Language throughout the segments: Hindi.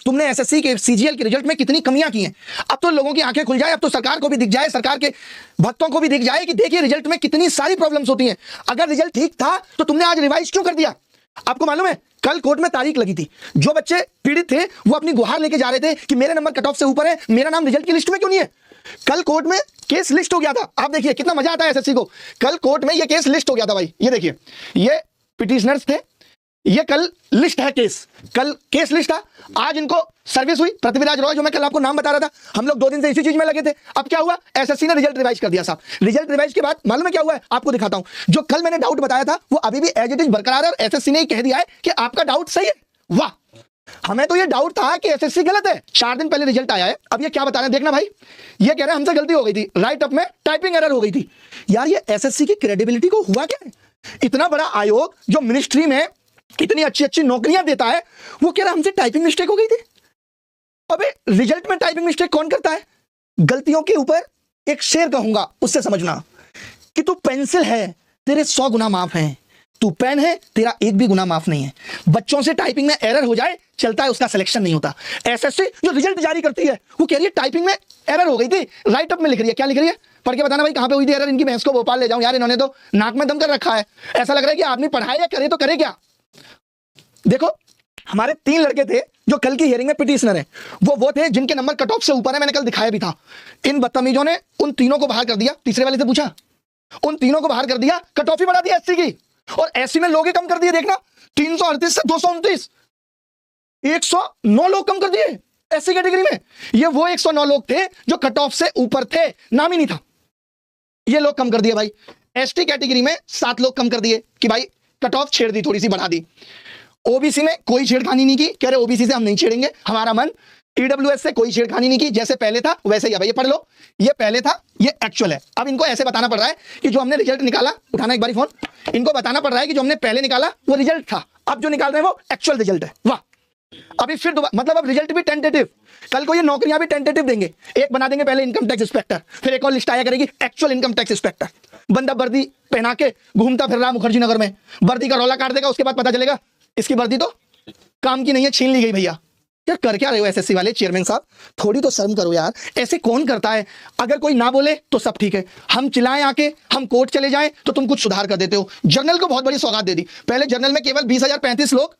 तुमने एसएससी के सीजीएल के रिजल्ट में कितनी कमियां की हैं। अब तो लोगों की आंखें खुल जाए, अब तो सरकार को भी दिख जाए, सरकार के भक्तों को भी दिख जाए कि देखिए रिजल्ट में कितनी सारी प्रॉब्लम्स होती हैं। अगर रिजल्ट ठीक था तो तुमने आज रिवाइज क्यों कर दिया। आपको मालूम है कल कोर्ट में तारीख लगी थी, जो बच्चे पीड़ित थे वो अपनी गुहार लेके जा रहे थे कि मेरे नंबर कट ऑफ से ऊपर है, मेरा नाम रिजल्ट की लिस्ट में क्यों नहीं है। कल कोर्ट में केस लिस्ट हो गया था। आप देखिए कितना मजा आता है एसएससी को। कल कोर्ट में ये केस लिस्ट हो गया था भाई। ये देखिए ये पिटिशनर्स थे, ये कल लिस्ट है केस, कल केस लिस्ट था। आज इनको सर्विस हुई। पृथ्वीराज रॉय जो मैं कल आपको नाम बता रहा था, हम लोग 2 दिन से इसी चीज में लगे थे। अब क्या हुआ, एसएससी ने रिजल्ट रिवाइज कर दिया साहब। रिजल्ट रिवाइज के बाद मालूम है क्या हुआ है, आपको दिखाता हूं। जो कल मैंने डाउट बताया था वो अभी भी एज इट इज बरकरार है और एसएससी ने कह दिया है कि आपका डाउट सही है। वाह, हमें तो ये डाउट था कि एसएससी गलत है। 4 दिन पहले रिजल्ट आया है। अब ये क्या बता रहे हैं देखना भाई, ये कह रहे हैं हमसे गलती हो गई थी, राइट अप में टाइपिंग एरर हो गई थी। यार ये एसएससी की क्रेडिबिलिटी को हुआ क्या है। इतना बड़ा आयोग जो मिनिस्ट्री में इतनी अच्छी अच्छी नौकरियां देता है, वो कह रहा हमसे टाइपिंग मिस्टेक हो गई थी। अबे रिजल्ट में टाइपिंग मिस्टेक कौन करता है। गलतियों के ऊपर एक शेर कहूंगा, उससे समझना कि तू पेंसिल है तेरे 100 गुना माफ हैं, तू पेन है तेरा एक भी गुना माफ नहीं है। बच्चों से टाइपिंग में एरर हो जाए चलता है, उसका सिलेक्शन नहीं होता। एसएससी जो रिजल्ट जारी करती है वो कह रही है टाइपिंग में एरर हो गई थी, राइट अप में लिख रही है। क्या लिख रही है, पढ़ के बताना भाई कहां पे हुई थी एरर। इनकी भैंस को भोपाल ले जाऊं यार, इन्होंने तो नाक में दम कर रखा है। ऐसा लग रहा है कि आदमी पढ़ाए या करे तो करे क्या। देखो हमारे 3 लड़के थे जो कल की हियरिंग में पिटिशनर हैं, वो थे जिनके नंबर कट ऑफ से ऊपर है। मैंने कल दिखाया भी था। इन बदतमीजों ने उन तीनों को बाहर कर दिया। तीसरे वाले से पूछा, उन तीनों को बाहर कर दिया, कट ऑफ ही बढ़ा दिया एससी की, और एससी में लोग ही कम कर दिए। देखना 338 से 229, 109 लोग कम कर दिए एससी कैटेगरी में। ये वो 109 लोग थे जो कट ऑफ से ऊपर थे, नाम ही नहीं था। ये लोग कम कर दिए भाई। एसटी कैटेगरी में 7 लोग कम कर दिए कि भाई कट ऑफ छेड़ दी, थोड़ी सी बढ़ा दी। ओबीसी में कोई छेड़खानी नहीं की, कह रहे ओबीसी से हम नहीं छेड़ेंगे, हमारा मन। ईडब्ल्यूएस से कोई छेड़खानी नहीं की, जैसे पहले था वैसे ही है भाई। ये पढ़ लो, ये पहले था ये एक्चुअल है। अब इनको ऐसे बताना पड़ रहा है कि जो हमने रिजल्ट निकाला, उठाना एक बारी फोन, इनको बताना पड़ रहा है कि जो हमने पहले निकाला वो रिजल्ट था, अब जो निकाल रहे हैं वो एक्चुअल रिजल्ट है। वाह, अभी फिर मतलब अब रिजल्ट भी टेंटेटिव। कल को ये नौकरियां भी टेंटेटिव देंगे। एक बना देंगे पहले इनकम टैक्स इंस्पेक्टर, फिर एक और लिस्ट आया करेगी एक्चुअल इनकम टैक्स इंस्पेक्टर। बंदा वर्दी पहना के घूमता फिर रहा मुखर्जी नगर में, वर्दी का रौला काट देगा, उसके बाद पता चलेगा इसकी वर्दी तो काम की नहीं है, छीन ली गई। भैया यार कर क्या रहे हो एसएससी वाले चेयरमैन साहब, थोड़ी तो शर्म करो यार। ऐसे कौन करता है। अगर कोई ना बोले तो सब ठीक है, हम चिल्लाएं आके, हम कोर्ट चले जाएं तो तुम कुछ सुधार कर देते हो। जर्नल को बहुत बड़ी सौगात दे दी। पहले जर्नल में केवल 20,035 लोग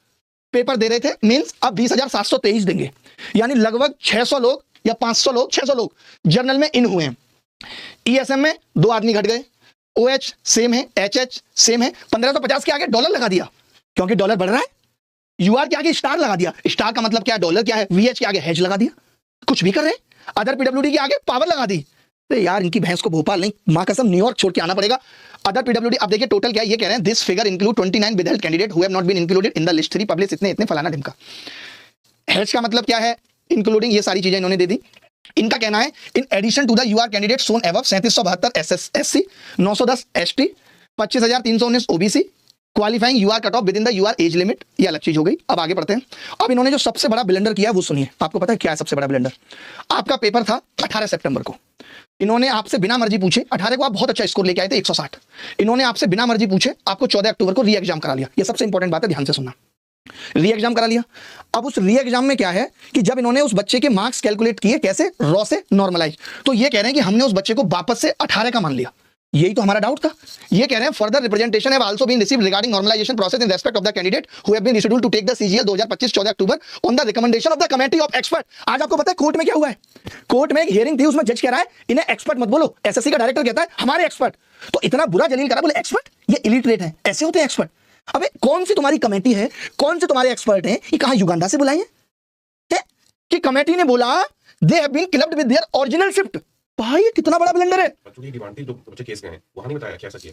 पेपर दे रहे थे मींस, अब 20,723 देंगे, यानी लगभग 600 लोग या 500 लोग, 600 लोग जर्नल में इन हुए हैं। ईएसएम में 2 आदमी घट गए, ओएच सेम है, एचएच सेम है। 1550 के आगे डॉलर लगा दिया क्योंकि डॉलर बढ़ रहा है। यूआर के आगे स्टार लगा दिया, स्टार का मतलब क्या है, डॉलर क्या है। वीएच के आगे हेज लगा दिया, कुछ भी कर रहे हैं। अदर पीडब्ल्यूडी के आगे पावर लगा दी। तो यार इनकी भैंस को भोपाल नहीं, मां कसम न्यूयॉर्क छोड़ के आना पड़ेगा। अदर पीडब्ल्यूडी, अब देखिए टोटल क्या है, ये कह रहे हैं this figure include 29 withheld candidate who have not been included in the list 3 publish इतने इतने फलाना ढिमका। हेज का मतलब क्या है, इंक्लूडिंग, ये सारी चीजें इन्होंने दे दी। इनका कहना है in addition to the UR candidate shown above 3772 SC, 910 ST, 25,319 OBC, qualifying UR cut off within the UR age limit. ये अलग चीज हो गई। अब आगे बढ़ते हैं। अब इन्होंने जो सबसे बड़ा ब्लंडर किया वो सुनिए। आपको पता है क्या है सबसे बड़ा ब्लंडर। आपका पेपर था 18 सितंबर को, इन्होंने आपसे बिना मर्जी पूछे, 18 को आप बहुत अच्छा स्कोर लेके आए थे 160, इन्होंने आपसे बिना मर्जी पूछे आपको 14 अक्टूबर को री एग्जाम करा लिया। ये सबसे इंपॉर्टेंट बात है, ध्यान से सुनना। री एग्जाम करा लिया। अब उस री एग्जाम में क्या है कि जब इन्होंने उस बच्चे के मार्क्स कैलकुलेट किए, कैसे, रॉ से नॉर्मलाइज, तो ये कह रहे हैं कि हमने उस बच्चे को वापस से 18 का मान लिया। यही तो हमारा डाउट था। ये कह रहे हैं further representation have also been received regarding normalisation process in respect of the candidate who have been rescheduled to take the CGL 2025 14 October on the recommendation of the committee of expert. आज आपको पता है कोर्ट में क्या हुआ है। कोर्ट में एक हियरिंग थी, उसमें जज कह रहा है इन्हें एक्सपर्ट मत बोलो। एसएससी का डायरेक्टर कहता है हमारे एक्सपर्ट, तो इतना बुरा जलील करा, बोले एक्सपर्ट, ये इलिटरेट है, ऐसे होते हैं एक्सपर्ट। अबे कौन सी तुम्हारी कमेटी है, कौन से तुम्हारे एक्सपर्ट हैं, ये कहां युगांडा से बुलाए हैं कि कमेटी ने बोला they have been clubbed with their original shift. भाई ये कितना बड़ा ब्लंडर है। बच्चों की डिमांड थी, जो बच्चे केस गए हैं वहां नहीं बताया क्या सच है।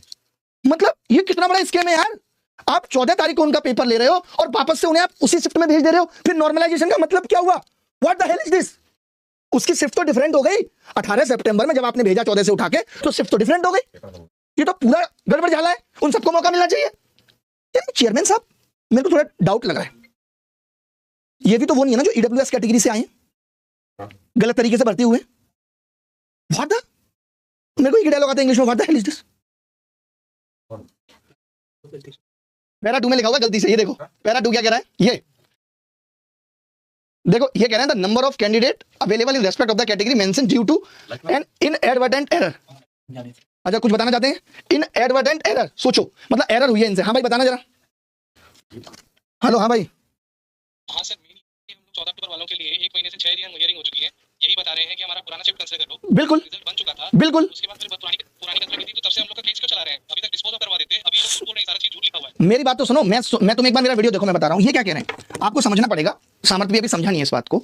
मतलब ये कितना बड़ा स्कैम है यार। आप 14 तारीख को उनका पेपर ले रहे हो और वापस से उन्हें आप उसी शिफ्ट में भेज दे रहे हो। फिर नॉर्मलाइजेशन का मतलब क्या हुआ, what the hell is this. उसकी शिफ्ट तो डिफरेंट हो गई। 18 सितंबर में जब आपने भेजा 14 से उठा के, तो शिफ्ट तो डिफरेंट हो गई। ये तो पूरा गड़बड़ झाला है। उन सबको मौका मिलना चाहिए। चेयरमैन साहब मेरे को थोड़ा डाउट लग रहा है, ये भी तो वो नहीं है ना जो ईडब्ल्यूएस कैटेगरी से आए हैं, गलत तरीके से भर्ती हुए। व्हाट द, मेरे को एक डायलॉग आता है इंग्लिश में, what the hell is this. Para 2 में लिखा हुआ गलती से, ये देखो पैरा 2 क्या कह रहा है, ये देखो ये कह रहे हैं the number of candidate available in respect of the category mention due to an inadvertent error. अच्छा कुछ बताना चाहते हैं? इनएडवर्टेंट एरर, सोचो मतलब एरर हुई है इनसे। हाँ भाई बताना जरा। हेलो हाँ भाई। हाँ सर, हम लोग 14 अक्टूबर वालों के लिए 1 महीने से 6 हियरिंग हो चुकी है। यही बता रहे हैं कि हमारा पुराना शिफ्ट कंसीडर कर लो। बिल्कुल रिजल्ट बन चुका था, बिल्कुल। उसके बाद फिर पुरानी कंसीडर की थी, तो तब से हम लोग का केस क्यों चला रहे हैं? अभी तक डिस्पोज करवा देते। अभी ये लोग बोल रहे हैं सारा चीज झूठ लिखा हुआ है। मेरी बात तो सुनो, मैं तुम्हें एक बार मेरा वीडियो देखो, मैं बता रहा हूँ ये क्या कह रहे हैं, आपको समझना पड़ेगा। सामर्थ भी अभी समझा नहीं है इस बात को।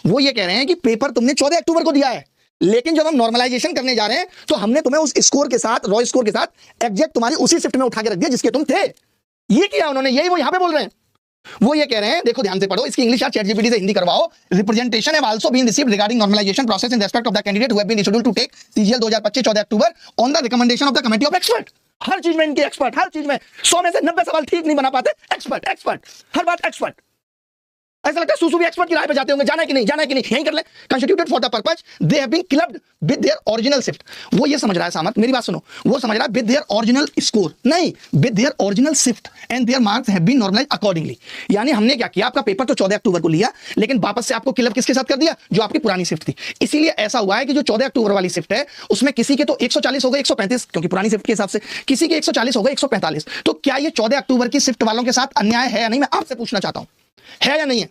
वो ये कह रहे हैं कि पेपर तुमने 14 अक्टूबर को दिया है, लेकिन जब हम नॉर्मलाइजेशन करने जा रहे हैं तो हमने तुम्हें उस स्कोर के साथ, रॉ स्कोर के साथ एग्जैक्ट तुम्हारी उसी शिफ्ट में उठा के रख दिया जिसके तुम थे। ये किया उन्होंने, यही वो यहां पे बोल रहे हैं। वो ये कह रहे हैं, देखो ध्यान से पढ़ो, इसकी इंग्लिश आप चैट जीपीटी से हिंदी करवाओ। Representation have also been received regarding normalisation process in respect of the candidate who have been scheduled to take CGL 2025 14 October on the recommendation of the committee of expert. हर चीज में इनके एक्सपर्ट, हर चीज में 100 में से 90 सवाल ठीक नहीं बना पाते। एक्सपर्ट एक्सपर्ट, हर बात एक्सपर्ट। ऐसा लगता है सूसू भी एक्सपर्ट की राय पे जाते होंगे, जाना है कि नहीं, जाना है कि नहीं, यहीं कर ले। Constituted for the purpose they have been clubbed with their original shift. वो ये समझ रहा है सामर्थ, मेरी बात सुनो, वो समझ रहा है विद देयर ओरिजिनल स्कोर, नहीं with their original shift and their marks have been normalised accordingly. यानी हमने क्या किया, आपका पेपर तो 14 अक्टूबर को लिया, लेकिन वापस से आपको क्लब किसके साथ कर दिया, जो आपकी पुरानी शिफ्ट थी। इसीलिए ऐसा हुआ है कि जो 14 अक्टूबर वाली शिफ्ट है उसमें किसी के तो 140 हो गए 135, क्योंकि पुरानी शिफ्ट के हिसाब से किसी के 140 हो गए 145। तो क्या ये 14 अक्टूबर की शिफ्ट वालों के साथ अन्याय है या नहीं, मैं आपसे पूछना चाहता हूं, है या नहीं है?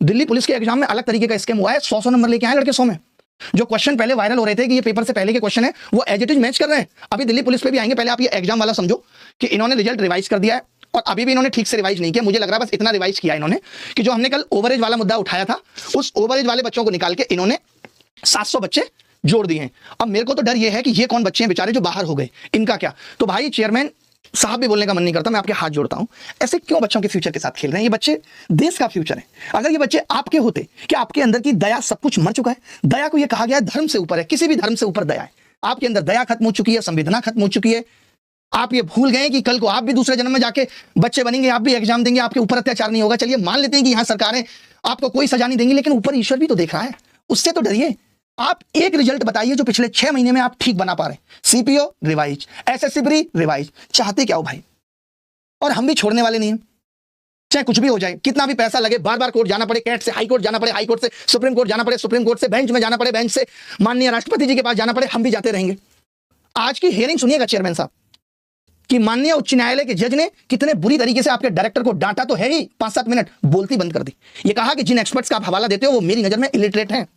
दिल्ली पुलिस के एग्जाम में अलग तरीके का स्कैम हुआ है। 100 नंबर लेके आए लड़के 100 में। जो क्वेश्चन पहले वायरल हो रहे थे कि ये पेपर से पहले के क्वेश्चन है, वो एज इट इज मैच कर रहे हैं। अभी दिल्ली पुलिस पे भी आएंगे। पहले आप ये एग्जाम वाला समझो कि इन्होंने रिजल्ट रिवाइज कर दिया है और अभी भी इन्होंने ठीक से रिवाइज नहीं किया। मुझे लग रहा है बस इतना रिवाइज किया इन्होंने कि जो हमने कल ओवरेज वाला मुद्दा उठाया था, उस ओवरेज वाले बच्चों को निकाल के इन्होंने 700 बच्चे जोड़ दिए हैं। अब मेरे को तो डर ये है कि ये कौन बच्चे हैं बेचारे जो बाहर हो गए, इनका क्या? तो भाई चेयरमैन साहब भी बोलने का मन नहीं करता, मैं आपके हाथ जोड़ता हूं। ऐसे क्यों बच्चों के फ्यूचर के साथ खेल रहे हैं? ये बच्चे देश का फ्यूचर है। अगर ये बच्चे आपके होते, क्या आपके अंदर की दया, सब कुछ मर चुका है। दया को ये कहा गया है धर्म से ऊपर है, किसी भी धर्म से ऊपर दया है। आपके अंदर दया खत्म हो चुकी है, संवेदना खत्म हो चुकी है। आप ये भूल गए कि कल को आप भी दूसरे जन्म में जाके बच्चे बनेंगे, आप भी एग्जाम देंगे, आपके ऊपर अत्याचार नहीं होगा। चलिए मान लेते हैं कि यहाँ सरकारें आपको कोई सजा नहीं देंगी, लेकिन ऊपर ईश्वर भी तो देख रहा है, उससे तो डरिए। आप एक रिजल्ट बताइए जो पिछले 6 महीने में आप ठीक बना पा रहे हैं। CPO revise, SSC pre revise, चाहते क्या हो भाई? और हम भी छोड़ने वाले नहीं हैं, चाहे कुछ भी हो जाए, कितना भी पैसा लगे, बार बार कोर्ट जाना पड़े, कैट से हाई कोर्ट जाना पड़े, हाई कोर्ट से सुप्रीम कोर्ट जाना पड़े, सुप्रीम कोर्ट से बेंच में जाना पड़े, बेंच से माननीय राष्ट्रपति जी के पास जाना पड़े, हम भी जाते रहेंगे। आज की हियरिंग सुनिएगा चेयरमैन साहब कि माननीय उच्च न्यायालय के जज ने कितने बुरी तरीके से आपके डायरेक्टर को डांटा तो है ही, 5-7 मिनट बोलती बंद कर दी। ये कहा कि जिन एक्सपर्ट्स का आप हवाला देते हो वो मेरी नजर में इलिटरेट हैं।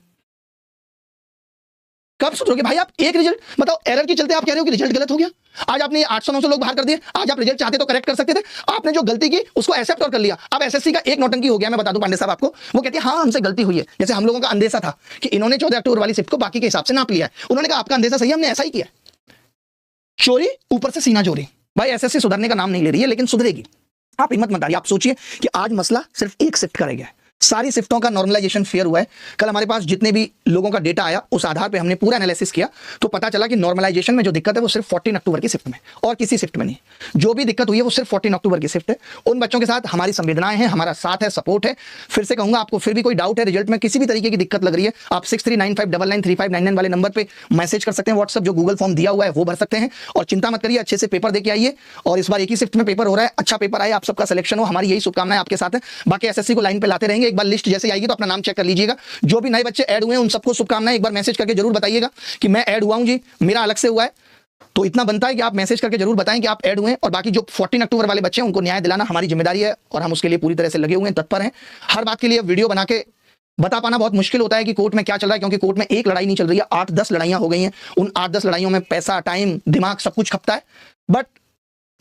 कब सुधरोगे भाई आप? एक रिजल्ट बताओ, एरर के चलते आप कह रहे हो कि रिजल्ट गलत हो गया। आज आपने 800-900 लोग बाहर कर दिए, आज आप रिजल्ट चाहते तो करेक्ट कर सकते थे। आपने जो गलती की उसको एक्सेप्ट और कर लिया। अब एसएससी का एक नौटंकी हो गया, मैं बता दूं पांडे साहब आपको। वो कहती है हाँ हमसे गलती हुई है। जैसे हम लोगों का अंदेशा था कि इन्होंने 14 अक्टूबर वाली शिफ्ट को बाकी के हिसाब से नाप लिया है। उन्होंने कहा आपका अंदेशा सही है, हमने ऐसा ही किया। चोरी ऊपर से सीना चोरी। भाई एसएससी सुधरने का नाम नहीं ले रही है, लेकिन सुधरेगी। आप हिम्मत मत हारिए। आप सोचिए कि आज मसला सिर्फ एक शिफ्ट का रह गया है। सारी शिफ्टों का नॉर्मलाइजेशन फेयर हुआ है। कल हमारे पास जितने भी लोगों का डेटा आया उस आधार पे हमने पूरा एनालिसिस किया, तो पता चला कि नॉर्मलाइजेशन में जो दिक्कत है वो सिर्फ 14 अक्टूबर की शिफ्ट में, और किसी शिफ्ट में नहीं। जो भी दिक्कत हुई है वो सिर्फ 14 अक्टूबर की शिफ्ट है। उन बच्चों के साथ हमारी संवेदनाएं हैं, हमारा साथ है, सपोर्ट है। फिर से कहूंगा, आपको फिर भी कोई डाउट है, रिजल्ट में किसी भी तरीके की दिक्कत लग रही है, आप 6395993599 वाले नंबर पर मैसेज कर सकते हैं। व्हाट्सएप जो गूगल फॉर्म दिया हुआ है वो भर सकते हैं। और चिंता मत करिए, अच्छे से पेपर देके आइए। और इस बार एक ही शिफ्ट में पेपर हो रहा है, अच्छा पेपर आए, आप सबका सिलेक्शन हो, हमारी यही शुभकामनाएं आपके साथ है। बाकी एसएससी को लाइन पे लाते रहेंगे। एक बार लिस्ट जैसे आएगी तो अपना नाम चेक कर लीजिएगा। जो भी नए बच्चे ऐड हुए हैं उन सबको शुभकामनाएं। एक बार मैसेज करके जरूर बताइएगा कि मैं ऐड हुआ हूं जी, मेरा अलग से हुआ है। तो इतना बनता है कि आप मैसेज करके जरूर बताएं कि आप ऐड हुए हैं। और बाकी जो 14 अक्टूबर वाले बच्चे हैं उनको न्याय दिलाना हमारी जिम्मेदारी है, और हम उसके लिए पूरी तरह से लगे हुए हैं, तत्पर हैं। हर बात के लिए वीडियो बना के बता पाना बहुत मुश्किल होता है कि कोर्ट में क्या चल रहा है, क्योंकि कोर्ट में एक लड़ाई नहीं चल रही है, 8-10 लड़ाइयां हो गई हैं। उन 8-10 लड़ाइयों में पैसा, टाइम, दिमाग सब कुछ खपता है। बट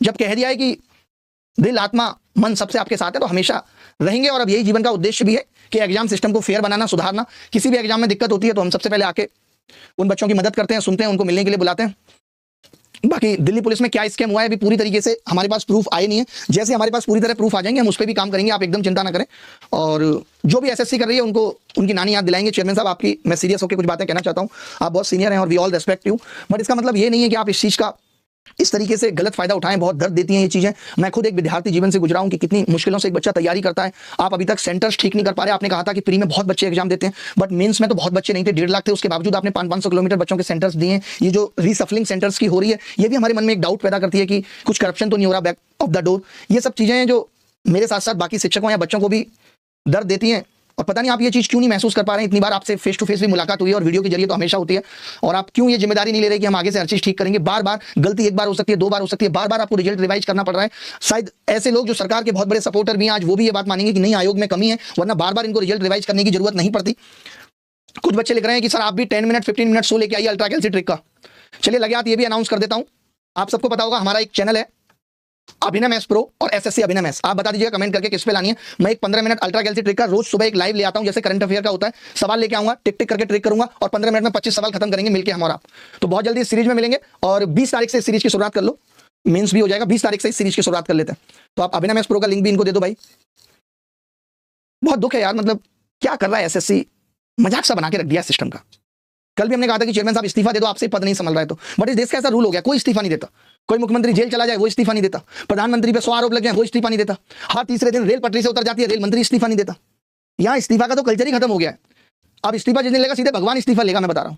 जब कह दिया है कि दिल, आत्मा, मन सबसे आपके साथ है, तो हमेशा रहेंगे। और अब यही जीवन का उद्देश्य भी है कि एग्जाम सिस्टम को फेयर बनाना, सुधारना। किसी भी एग्जाम में दिक्कत होती है तो हम सबसे पहले आके उन बच्चों की मदद करते हैं, सुनते हैं, उनको मिलने के लिए बुलाते हैं। बाकी दिल्ली पुलिस में क्या स्कैम हुआ है अभी पूरी तरीके से हमारे पास प्रूफ आए नहीं है। जैसे हमारे पास पूरी तरह प्रूफ आ जाएंगे हम उस पर भी काम करेंगे, आप एकदम चिंता ना करें। और जो भी एसएससी कर रही है उनको उनकी नानी याद दिलाएंगे। चेयरमैन साहब, आपकी मैं सीरियस होकर कुछ बातें कहना चाहता हूँ। आप बहुत सीनियर हैं और we all respect you, but इसका मतलब ये नहीं है कि आप इस चीज़ का इस तरीके से गलत फायदा उठाएं। बहुत दर्द देती हैं ये चीजें। मैं खुद एक विद्यार्थी जीवन से गुजरा हूं कि कितनी मुश्किलों से एक बच्चा तैयारी करता है। आप अभी तक सेंटर्स ठीक नहीं कर पा रहे। आपने कहा था कि प्री में बहुत बच्चे एग्जाम देते हैं, बट मेंस में तो बहुत बच्चे नहीं थे, 1.5 लाख थे। उसके बावजूद आपने 500-500 किलोमीटर बच्चों के सेंटर्स दिए हैं। ये जो रीसफलिंग सेंटर्स की हो रही है, ये भी हमारे मन में एक डाउट पैदा करती है कि कुछ करप्शन तो नहीं हो रहा बैक ऑफ द डोर। ये सब चीजें हैं जो मेरे साथ साथ बाकी शिक्षकों या बच्चों को भी दर्द देती हैं। और पता नहीं आप ये चीज क्यों नहीं महसूस कर पा रहे हैं। इतनी बार आपसे फेस टू फेस भी मुलाकात हुई है और वीडियो के जरिए तो हमेशा होती है, और आप क्यों ये जिम्मेदारी नहीं ले रहे कि हम आगे से हर चीज ठीक करेंगे। बार बार गलती एक बार हो सकती है, 2 बार हो सकती है, बार बार आपको रिजल्ट रिवाइज करना पड़ रहा है। शायद ऐसे लोग जो सरकार के बहुत बड़े सपोर्टर भी हैं आज वो भी ये बात मानेंगे कि नहीं, आयोग में कमी है, वरना बार बार इनको रिजल्ट रिवाइज करने की जरूरत नहीं पड़ती। कुछ बच्चे लिख रहे हैं कि सर आप भी 10 मिनट 15 मिनट सो लेके आइए अल्ट्रा कैल्सी ट्रिक का। चलिए लगे हाथ, ये भी अनाउंस कर देता हूं। आप सबको पता होगा हमारा एक चैनल है अभिनव एस प्रो और एसएससी अभिनव एस। आप बता दीजिएगा कमेंट करके किस पे लानी है। मैं एक 15 मिनट अल्ट्रा कैल्सी ट्रिक का रोज सुबह एक लाइव ले आता हूं, जैसे करंट अफेयर का होता है। सवाल लेके आऊंगा, टिक टिक करके ट्रिक करूंगा और 15 मिनट में 25 सवाल खत्म करेंगे मिलके हम और आप। तो बहुत जल्दी इस सीरीज में मिलेंगे और 20 तारीख से इस सीरीज की शुरुआत कर लो, मेंस भी हो जाएगा। 20 तारीख से इस सीरीज की शुरुआत कर लेते हैं। तो आप अभिनव एस प्रो का लिंक भी इनको दे दो भाई। बहुत दुख है यार, मतलब क्या कर रहा है एसएससी, मजाक सा बना के रख दिया सिस्टम का। कल भी हमने कहा था कि चेयरमैन साहब इस्तीफा दे दो, आपसे पद नहीं संभल रहा है तो, बट इस देश का ऐसा रूल हो गया, कोई इस्तीफा नहीं देता। कोई मुख्यमंत्री जेल चला जाए वो इस्तीफा नहीं देता, प्रधानमंत्री पे 100 आरोप लग जाए वो इस्तीफा नहीं देता, हर तीसरे दिन रेल पटरी से उतर जाती है रेल मंत्री, इस्तीफा नहीं देता। यहाँ इस्तीफा का तो कल्चर ही खत्म हो गया है। अब इस्तीफा जिस दिन लेगा सीधे भगवान इस्तीफा लेगा, मैं बता रहा हूँ।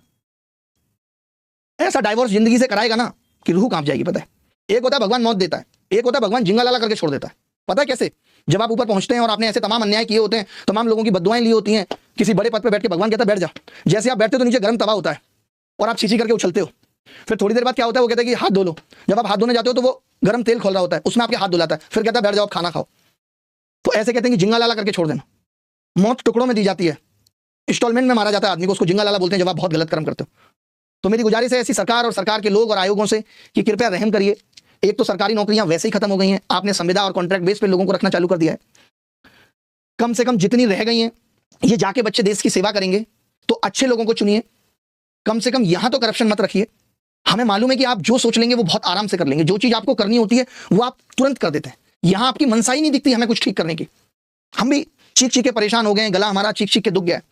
ऐसा डाइवोर्स जिंदगी से कराएगा ना कि रूह कांप जाएगी। पता है, एक होता है भगवान मौत देता है, एक होता है भगवान जिंगा लाला करके छोड़ देता है। पता है कैसे? जब आप ऊपर पहुंचते हैं और आपने ऐसे तमाम अन्याय किए होते हैं, तमाम लोगों की बद्दुआएं ली होती हैं, किसी बड़े पद पे बैठ के भगवान कहता है बैठ जा। जैसे आप बैठते हो तो नीचे गर्म तवा होता है और आप छीछी करके उछलते हो। फिर थोड़ी देर बाद क्या होता है, वो कहता है कि हाथ धो लो। जब आप हाथ धोने जाते हो तो वो गर्म तेल खोल रहा होता है, उसमें आपके हाथ धुलाता है, फिर कहता है बैठ जाओ आप खाना खाओ। तो ऐसे कहते हैं कि जिंगा लाला करके छोड़ देना। मौत टुकड़ों में दी जाती है, इंस्टॉलमेंट में मारा जाता है आदमी को, उसको जिंगा लाला बोलते हैं जब आप बहुत गलत कर्म करते हो। तो मेरी गुजारिश है ऐसी सरकार और सरकार के लोग और आयोगों से कि कृपया रहम करिए। एक तो सरकारी नौकरियां वैसे ही खत्म हो गई हैं, आपने संविदा और कॉन्ट्रैक्ट बेस पे लोगों को रखना चालू कर दिया है। कम से कम जितनी रह गई हैं ये जाके बच्चे देश की सेवा करेंगे, तो अच्छे लोगों को चुनिए। कम से कम यहां तो करप्शन मत रखिए। हमें मालूम है कि आप जो सोच लेंगे वो बहुत आराम से कर लेंगे, जो चीज आपको करनी होती है वो आप तुरंत कर देते हैं। यहां आपकी मनसाई नहीं दिखती हमें कुछ ठीक करने की। हम भी चीख चीख के परेशान हो गए, गला हमारा चीख चीख के दुख गया है।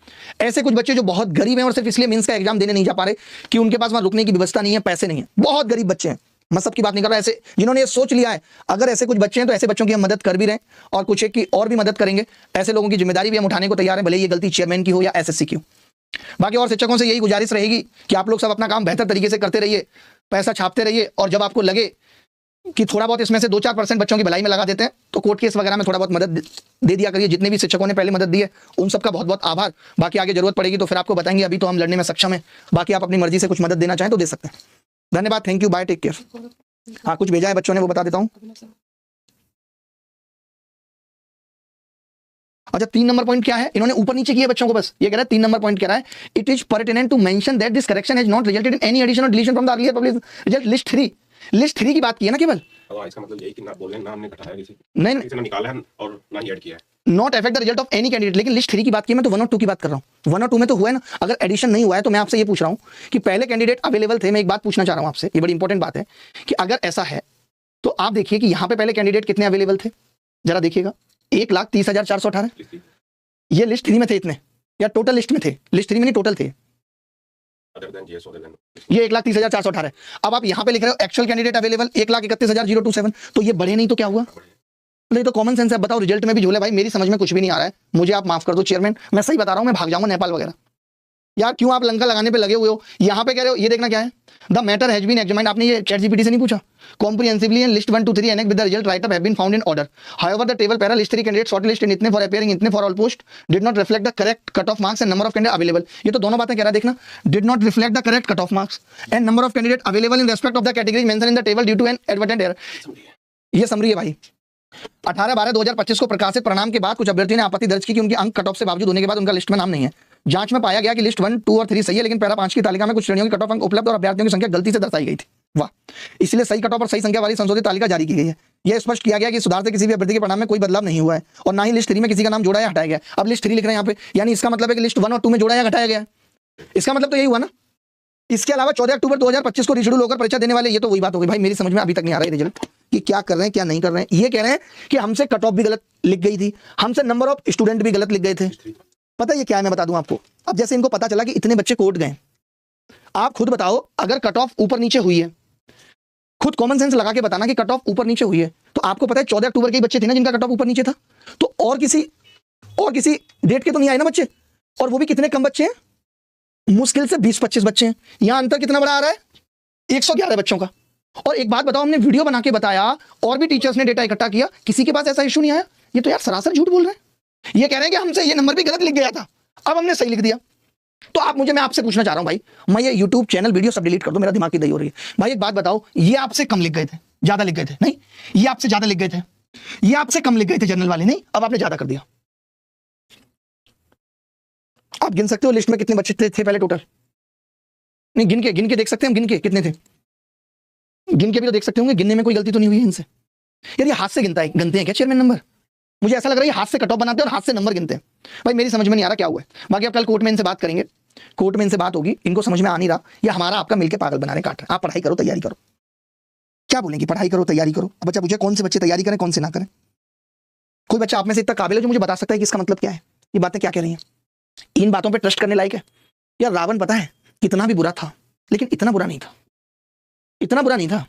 ऐसे कुछ बच्चे जो बहुत गरीब हैं और सिर्फ इसलिए मेंस का एग्जाम देने नहीं जा पा रहे कि उनके पास वहां रुकने की व्यवस्था नहीं है, पैसे नहीं है, बहुत गरीब बच्चे हैं। मैं सबकी बात नहीं कर रहा, ऐसे जिन्होंने ये सोच लिया है। अगर ऐसे कुछ बच्चे हैं तो ऐसे बच्चों की हम मदद कर भी रहे हैं और कुछ एक की और भी मदद करेंगे। ऐसे लोगों की जिम्मेदारी भी हम उठाने को तैयार हैं, भले ये गलती चेयरमैन की हो या एसएससी की हो। बाकी और शिक्षकों से यही गुजारिश रहेगी कि आप लोग सब अपना काम बेहतर तरीके से करते रहिए, पैसा छापते रहिए, और जब आपको लगे कि थोड़ा बहुत इसमें से 2-4% बच्चों की भलाई में लगा देते हैं तो कोर्ट केस वगैरह में थोड़ा बहुत मदद दे दिया करिए। जितने भी शिक्षकों ने पहले मदद दी है उन सबका बहुत बहुत आभार। बाकी आगे जरूरत पड़ेगी तो फिर आपको बताएंगे, अभी तो हम लड़ने में सक्षम हैं। बाकी आप अपनी मर्जी से कुछ मदद देना चाहें तो दे सकते हैं। धन्यवाद, thank you, bye, take care. हाँ, कुछ भेजा है बच्चों ने वो बता देता हूँ। अच्छा, 3 नंबर पॉइंट क्या है, इन्होंने ऊपर नीचे किया बच्चों को, बस ये कह रहा है 3 नंबर पॉइंट कह रहा है, it is pertinent to mention that this correction has not resulted in any addition or deletion from the earlier publish result list 3। List 3 की बात की है ना केवल। इसका मतलब यही कि ना बोले ना हमने घटाया नहीं, किसी ने निकाला है और ना ही ऐड किया है। Not affect the result of any candidate. लेकिन लिस्ट 3 की बात की मैं तो 1 और 2 की बात कर रहा हूँ। 1 और 2 में तो हुआ है ना। अगर एडिशन नहीं हुआ है तो मैं आपसे ये पूछ रहा हूँ कि पहले कैंडिडेट अवेलेबल थे। मैं एक बात पूछना चाह रहा हूँ आपसे, ये बड़ी इंपॉर्टेंट बात है कि अगर ऐसा है तो आप देखिए कि यहाँ पे पहले कैंडिडेट कितने अवेलेबल थे, जरा देखिएगा। 1,30,418 ये लिस्ट 3 में थे इतने, या टोटल लिस्ट में थे? लिस्ट 3 में नहीं, टोटल थे ये 1,30,418। अब आप यहाँ पे लिख रहे हो एक्चुअल कैंडिडेट अवेलेबल 1,31,027। तो ये बढ़े नहीं तो क्या हुआ? ये तो कॉमन सेंस है। बताओ, रिजल्ट में भी झोले भाई, मेरी समझ में कुछ भी नहीं आ रहा है। मुझे आप माफ कर दो चेयरमैन, मैं सही बता रहा हूँ, मैं भाग जाऊंगा नेपाल वगैरह। यार क्यों आप लंका लगाने पे लगे हुए हो? यहाँ पे कह रहे हो, ये देखना क्या है, the matter has been examined. आपने ये चैट जीपीटी से नहीं पूछा? Comprehensively and list 1 2 3 enact with the result write up have been found in order. However the table para list 3 candidate short list in इतने फॉर अपीयरिंग इतने for all post did not reflect the correct cut off marks and number of candidate available. ये तो दोनों बातें कह रहा है, देखना, did not reflect the correct cut off marks and number of candidate available in respect of the category mention in the table due to an advertent error. ये समरी है भाई। 18/12/2025 को प्रकाशित परिणाम के बाद कुछ अभ्यर्थियों ने आपत्ति दर्ज की कि उनके अंक कट ऑफ से बावजूद होने के बाद उनका लिस्ट में नाम नहीं है। जांच में पाया गया कि लिस्ट 1, 2 और 3 सही है, लेकिन पैरा 5 की तालिका में कुछ श्रेणियों की कट ऑफ अंक उपलब्ध और अभ्यर्थियों की संख्या गलती से दर्शाई गई थी। वाह, इसलिए सही कट ऑफ और सही संख्या वाली संशोधित तालिका जारी की गई है। यह स्पष्ट किया गया कि सुधार से किसी भी अभ्यर्थी के परिणाम में कोई बदलाव नहीं हुआ है और ना ही लिस्ट 3 में किसी का नाम जोड़ा या हटाया गया। अब लिस्ट 3 लिख रहे हैं यहाँ पे, यानी इसका मतलब है कि लिस्ट 1 और 2 में जोड़ा या घटाया गया। इसका मतलब तो यही हुआ ना। इसके अलावा 14 अक्टूबर 2025 को रिशेड्यूल होकर परीक्षा देने वाले, ये तो वही बात हो गई भाई। मेरी समझ में अभी तक नहीं आ रहा है रिजल्ट कि क्या कर रहे हैं क्या नहीं कर रहे हैं। ये कह रहे हैं कि हमसे कट ऑफ भी गलत लिख गई थी, हमसे नंबर ऑफ स्टूडेंट भी गलत लिख गए थे। पता है ये क्या है, मैं बता दूं आपको। अब जैसे इनको पता चला कि इतने बच्चे कोर्ट गए, आप खुद बताओ, अगर कट ऑफ ऊपर नीचे हुई है, खुद कॉमन सेंस लगा के बताना कि कट ऑफ ऊपर नीचे हुई है, तो आपको पता है 14 अक्टूबर के बच्चे थे ना जिनका कट ऑफ ऊपर नीचे था, तो और किसी डेट के तो नहीं आए ना बच्चे, और वो भी कितने कम बच्चे हैं, मुश्किल से 20-25 बच्चे हैं। यहां अंतर कितना बड़ा आ रहा है, 111 बच्चों का। और एक बात बताओ, हमने वीडियो बना के बताया और भी टीचर्स ने डेटा इकट्ठा किया, किसी के पास ऐसा इशू नहीं आया। ये तो यार सरासर झूठ बोल रहे हैं। ये कह रहे हैं कि हमसे ये नंबर भी गलत लिख गया था, अब हमने सही लिख दिया। तो मैं आपसे पूछना चाह रहा हूं भाई, मैं ये YouTube चैनल वीडियो सब डिलीट कर दो, मेरा दिमाग की दही हो रही है भाई। एक बात बताओ, ये आपसे कम लिख गए थे, ज्यादा लिख गए थे? नहीं, ये आपसे ज्यादा लिख गए थे, ये आपसे कम लिख गए थे जनरल वाले, नहीं, अब आपने ज्यादा कर दिया। आप गिन सकते हो लिस्ट में कितने बच्चे थे पहले टोटल? नहीं, गिन के देख सकते हैं हम, गिन के कितने थे, गिन के भी तो देख सकते होंगे, गिनने में कोई गलती तो नहीं हुई है इनसे? यार ये हाथ से गिनते हैं क्या चेयरमैन नंबर? मुझे ऐसा लग रहा है ये हाथ से कट ऑफ बनाते हैं और हाथ से नंबर गिनते हैं। भाई मेरी समझ में नहीं आ रहा क्या हुआ है। बाकी आप कल कोर्ट में इनसे बात करेंगे, कोर्ट में इनसे बात होगी, इनको समझ में आ नहीं रहा, या हमारा आपका मिलकर पागल बनाने काट रहे। आप पढ़ाई करो, तैयारी करो, क्या बोलेंगे? पढ़ाई करो, तैयारी करो। अब बच्चा पूछे कौन से बच्चे तैयारी करें, कौन से ना करें? कोई बच्चा आप में से इतना काबिल है जो मुझे बता सकता है कि इसका मतलब क्या है, ये बातें क्या कह रही हैं? इन बातों पर ट्रस्ट करने लायक है? यार रावण पता है कितना भी बुरा था, लेकिन इतना बुरा नहीं था, इतना बुरा नहीं था।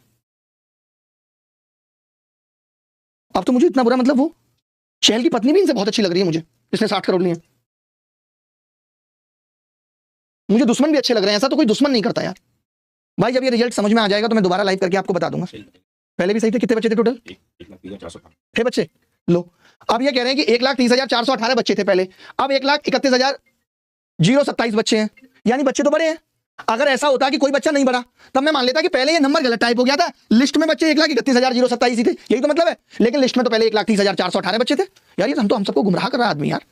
अब तो मुझे इतना बुरा, मतलब वो शहल की पत्नी भी इनसे बहुत अच्छी लग रही है मुझे, इसने 60 करोड़ लिए। मुझे दुश्मन भी अच्छे लग रहे हैं, ऐसा तो कोई दुश्मन नहीं करता यार। भाई जब ये रिजल्ट समझ में आ जाएगा तो मैं दोबारा लाइव करके आपको बता दूंगा। पहले भी सही थे। कितने बच्चे थे टोटल? 1,30,418 बच्चे। लो, अब ये कह रहे हैं कि 1,30,418 बच्चे थे पहले, अब 1,31,027 बच्चे हैं, यानी बच्चे तो बड़े हैं। अगर ऐसा होता कि कोई बच्चा नहीं बढ़ा तब मैं मान लेता कि पहले ये नंबर गलत टाइप हो गया था, लिस्ट में बच्चे 1,31,027 ही थे, यही तो मतलब है। लेकिन लिस्ट में तो पहले 1,30,418 बच्चे थे। यार ये हम सबको गुमराह कर रहा आदमी यार,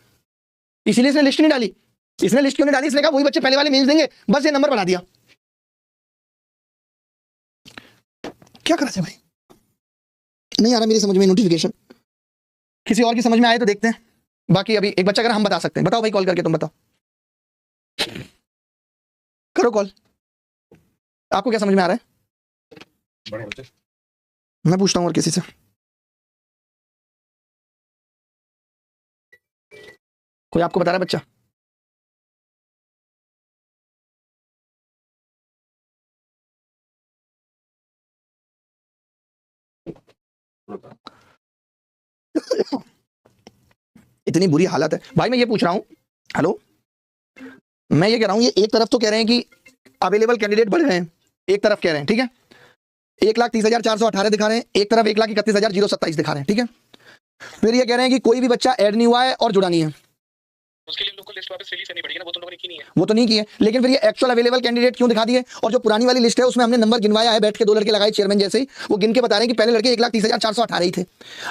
इसीलिए इसने लिस्ट नहीं डाली। इसने लिस्ट क्यों नहीं डाली? इसने कहा वही बच्चे पहले वाले मिल देंगे, बस ये नंबर बढ़ा दिया। क्या करा जाए भाई, नहीं आ रहा मेरी समझ में नोटिफिकेशन। किसी और की समझ में आए तो देखते हैं। बाकी अभी एक बच्चा अगर हम बता सकते हैं, बताओ भाई, कॉल करके तुम बताओ, करो कॉल। आपको क्या समझ में आ रहा है? बड़े बच्चे। मैं पूछता हूँ और किसी से। कोई आपको बता रहा है बच्चा? इतनी बुरी हालत है भाई। मैं ये पूछ रहा हूं, हेलो, मैं ये कह रहा हूं, ये एक तरफ तो कह रहे हैं कि अवेलेबल कैंडिडेट बढ़ रहे हैं, एक तरफ कह रहे हैं, ठीक है, 1,30,418 दिखा रहे हैं, एक तरफ 1,31,027 दिखा रहे हैं, ठीक है। फिर ये कह रहे हैं कि कोई भी बच्चा ऐड नहीं हुआ है और जुड़ा नहीं है। उसके लिए हम लोग को लिस्ट वापस रिलीज करनी पड़ेगी ना, वो तो लोगों ने की नहीं है। वो तो नहीं की है, लेकिन फिर ये एक्चुअल अवेलेबल कैंडिडेट क्यों दिखा दिए? और जो पुरानी वाली लिस्ट है उसमें हमने नंबर गिनवाया है, बैठ के 2 लड़के लगाए चेयरमैन जैसे ही, वो गिन के बता रहे हैं कि पहले लड़के 1,30,418 ही थे।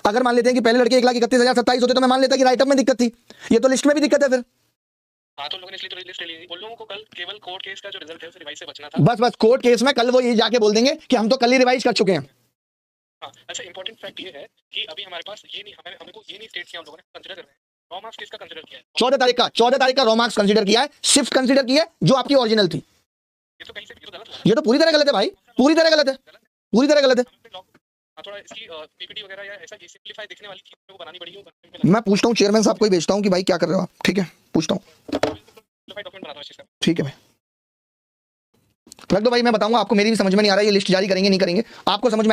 अगर मान लेते हैं कि पहले लड़के 1,31,027 होते तो मैं मान लेता कि राइटअप में दिक्कत थी, ये तो लिस्ट में भी दिक्कत है फिर। हाँ, तो लोगों ने इसलिए तो लिस्ट ले ली। उन लोगों को कल केवल कोर्ट केस का जो रिजल्ट है उसे रिवाइज से बचना था। बस कोर्ट केस में कल वो ये जाके बोल देंगे कि हम तो कल ही रिवाइज कर चुके हैं। हाँ, अच्छा इंपॉर्टेंट फैक्ट ये है कि अभी हमारे पास ये नहीं, हमें को ये नहीं स्टेट किया हम लोगों ने कंसीडर कर रहे हैं। रॉ मार्क्स किसका कंसीडर किया है? 14 तारीख का रॉ मार्क्स कंसीडर किया है, शिफ्ट कंसीडर किया है जो आपकी ओरिजिनल थी। ये तो कहीं से, ये तो गलत हुआ। ये तो पूरी तरह गलत है भाई, पूरी तरह गलत है, पूरी तरह गलत है। थोड़ा इसकी पीपीटी वगैरह या ऐसा सिंपलीफाई दिखने वाली चीज़ को बनानी पड़ेगी। मैं पूछता हूँ चेयरमैन साहब को ही भेजता हूँ कि भाई क्या कर रहे हो आप, ठीक है, पूछता हूँ। डॉक्यूमेंट बना दो इस चीज़ का। ठीक है भाई, रख दो भाई, मैं बताऊंगा आपको। मेरी भी समझ में नहीं आ रहा है ये लिस्ट जारी करेंगे नहीं करेंगे, आपको समझ में आए